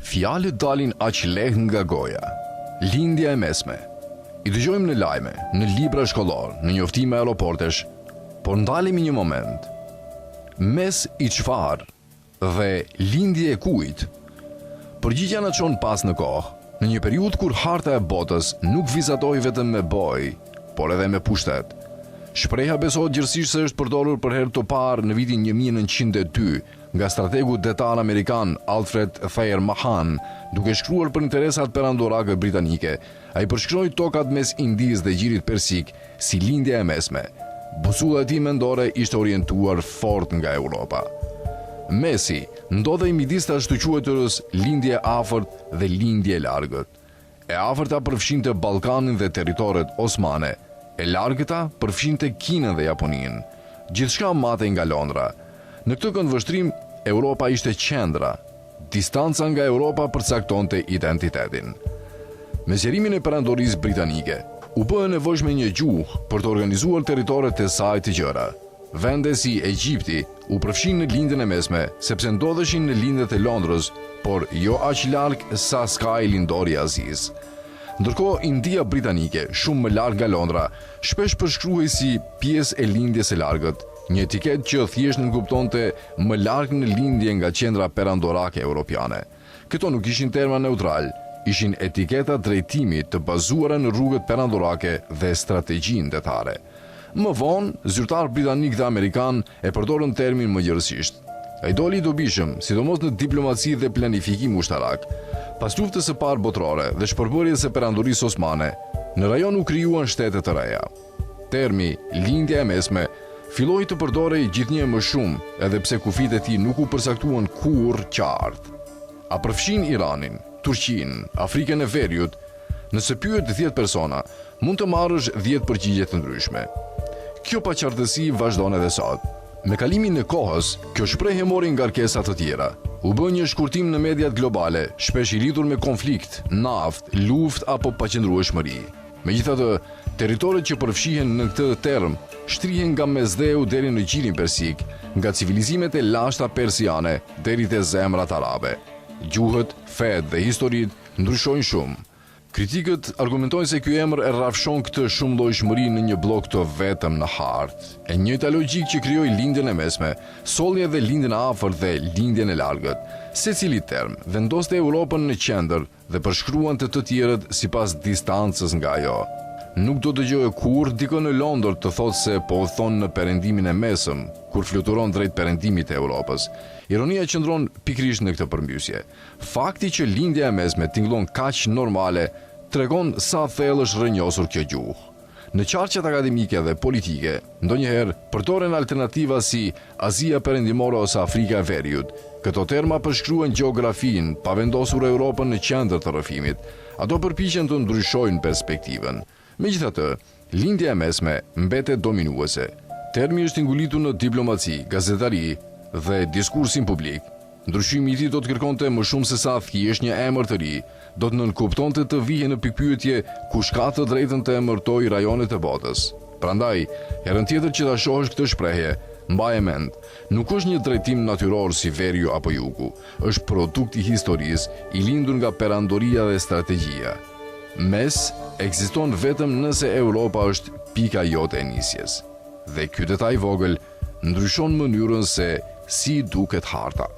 Fjalët dalin aq lehtë nga goja. Lindja e mesme. I dëgjojmë në lajme, në libra shkollor, në njoftime aeroportesh, por ndalemi një moment. Mes i çfarë dhe lindje e kujt? Përgjigjja na çon pas në kohë, në një periudhë kur harta e botës nuk vizatoi vetëm me bojë, por edhe me pushtet. Shpreha besohet gjithsesi se është përdorur për herë të parë në vitin 1902 nga strategu detar amerikan Alfred Thayer Mahan, duke shkruar për interesat perandorake britanike. Ai përshkroi tokat mes Indisë dhe Gjirit Persik si lindja e mesme. Busulla e tij mendore ishte orientuar fort nga Europa. Mesi ndodhej midis të ashtu quajturës lindje e afërt dhe lindje e largët. E afërta përfshinte Ballkanin dhe territoret osmane. E largëta përfshinte Kinën dhe Japoninë. Gjithçka matej nga Londra. Në këtë këndvështrim, Europa ishte qendra. Distanca nga Europa përcaktonte identitetin. Me zgjerimin e perandorisë britanike, u bë e nevojshme një gjuhë për të organizuar territoret e saj të gjëra. Vende si Egjipti u përfshin në lindjen e mesme, sepse ndodheshin në lindjet e Londrës, por jo aq larg sa Skye lindori i Azis. Ndërkohë, India britanike, shumë më larg nga Londra, shpesh përshkruhej si pjesë e lindjes së largët, një etiketë që thjesht nënkuptonte më larg në lindje nga qendra perandorake europiane. Këto nuk ishin terma neutral, ishin etiketa drejtimi të bazuara në rrugët perandorake dhe strategjinë detare. Më vonë, zyrtarë britanik dhe amerikan e përdorën termin më gjërësisht. Ai doli i dobishëm, sidomos në diplomaci dhe planifikim ushtarak. Pas luftës së parë botërore dhe shpërbërjes së perandorisë osmane, në rajon u krijuan shtete të reja. Termi lindja e mesme filloi të përdorej gjithnjë më shumë, edhe pse kufit e tij nuk u përcaktuan kurrë qartë. A përfshin Iranin, Turqinë, Afrikën e Veriut? Nëse pyet 10 persona, mund të marrësh 10 përgjigje të ndryshme. Kjo paqartësi vazhdon edhe sot. Me kalimin e kohës, kjo shprehje mori ngarkesa të tjera. U bë një shkurtim në mediat globale, shpesh i lidhur me konflikt, naftë, luftë apo paqëndrueshmëri. Megjithatë, territoret që përfshihen në këtë term shtrihen nga Mesdheu deri në Gjirin Persik, nga civilizimet e lashta persiane deri te zemrat arabe. Gjuhët, fetë dhe historitë ndryshojnë shumë. Kritikët argumentojnë se ky emër e rrafshon këtë shumëllojshmëri në një blok të vetëm në hartë. E njëjta logjikë që krijoi lindjen e mesme, solli edhe lindjen e afërt dhe lindjen e largët. Secili term vendoste Europën në qendër dhe përshkruante të tjerët sipas distancës nga ajo. Nuk do dëgjoje kurrë dikon në Londër të thotë se po udhton në perëndimin e mesëm, kur fluturon drejt perëndimit të Europës. Ironia qëndron pikërisht në këtë përmbysje. Fakti që lindja e mesme tingëllon kaq normale tregon sa thellë është rrënjosur kjo gjuhë. Në qarqet akademike dhe politike, ndonjëherë përdoren alternativa si Azia Perëndimore ose Afrika e Veriut. Këto terma përshkruan gjeografinë, pa vendosur Europën në qendër të rrëfimit. Ato përpiqen të ndryshojnë perspektivën. Megjithatë, lindja e mesme mbetet dominuese. Termi është ngulutur në diplomaci, gazetari dhe diskursin publik. Ndryshimi i tij do të kërkonte më shumë se sa thjesht një emër të ri, do të nënkuptonte të vihej në pikpyetje kush ka të drejtën të emërtojë rajonet e botës. Prandaj, herën tjetër që ta shohësh këtë shprehje, mbaje mend, nuk është një drejtim natyror si veriu apo jugu, është produkt i historisë, i lindur nga perandoria dhe strategjia. Mes ekziston vetëm nëse Europa është pika jote e nisjes. Dhe ky detaj vogël ndryshon mënyrën se si duket harta.